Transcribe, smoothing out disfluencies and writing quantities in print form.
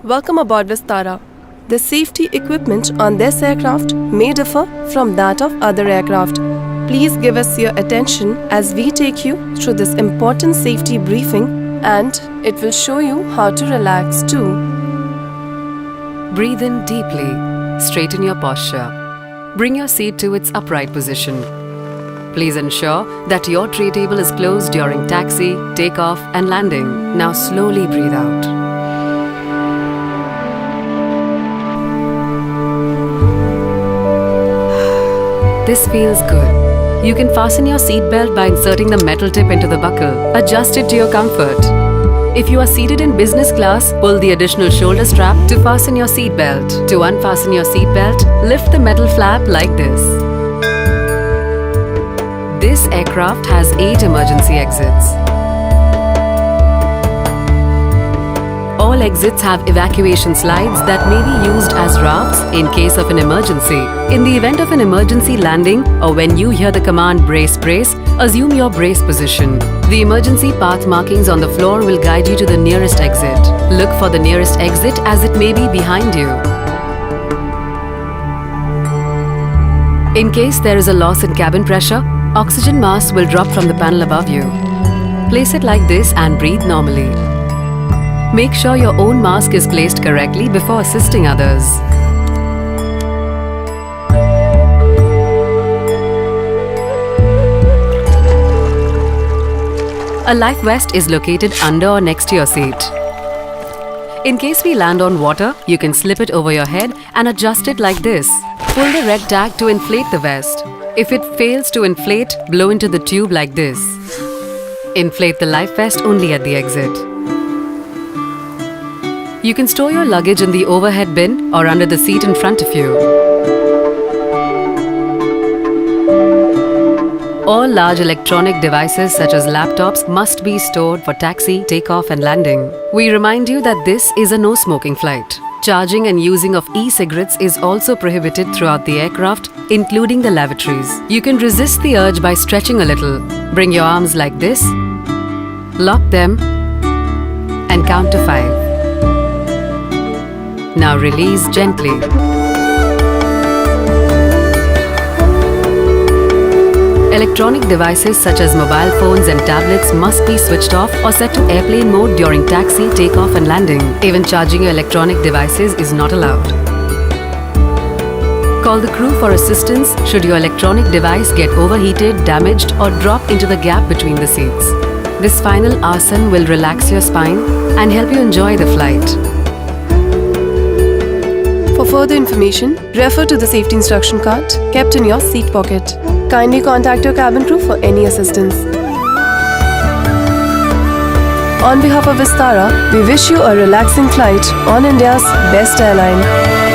Welcome aboard Vistara. The safety equipment on this aircraft may differ from that of other aircraft. Please give us your attention as we take you through this important safety briefing, and it will show you how to relax too. Breathe in deeply. Straighten your posture. Bring your seat to its upright position. Please ensure that your tray table is closed during taxi, takeoff and landing. Now slowly breathe out. This feels good. You can fasten your seatbelt by inserting the metal tip into the buckle. Adjust it to your comfort. If you are seated in business class, pull the additional shoulder strap to fasten your seatbelt. To unfasten your seatbelt, lift the metal flap like this. This aircraft has 8 emergency exits. All exits have evacuation slides that may be used as ramps in case of an emergency. In the event of an emergency landing or when you hear the command brace brace, assume your brace position. The emergency path markings on the floor will guide you to the nearest exit. Look for the nearest exit as it may be behind you. In case there is a loss in cabin pressure, oxygen mask will drop from the panel above you. Place it like this and breathe normally. Make sure your own mask is placed correctly before assisting others. A life vest is located under or next to your seat. In case we land on water, you can slip it over your head and adjust it like this. Pull the red tag to inflate the vest. If it fails to inflate, blow into the tube like this. Inflate the life vest only at the exit. You can store your luggage in the overhead bin or under the seat in front of you. All large electronic devices such as laptops must be stored for taxi, takeoff and landing. We remind you that this is a no-smoking flight. Charging and using of e-cigarettes is also prohibited throughout the aircraft, including the lavatories. You can resist the urge by stretching a little. Bring your arms like this, lock them and count to 5. Now release gently. Electronic devices such as mobile phones and tablets must be switched off or set to airplane mode during taxi, takeoff and landing. Even charging your electronic devices is not allowed. Call the crew for assistance should your electronic device get overheated, damaged or drop into the gap between the seats. This final asana will relax your spine and help you enjoy the flight. For further information, refer to the safety instruction card kept in your seat pocket. Kindly contact your cabin crew for any assistance. On behalf of Vistara, we wish you a relaxing flight on India's best airline.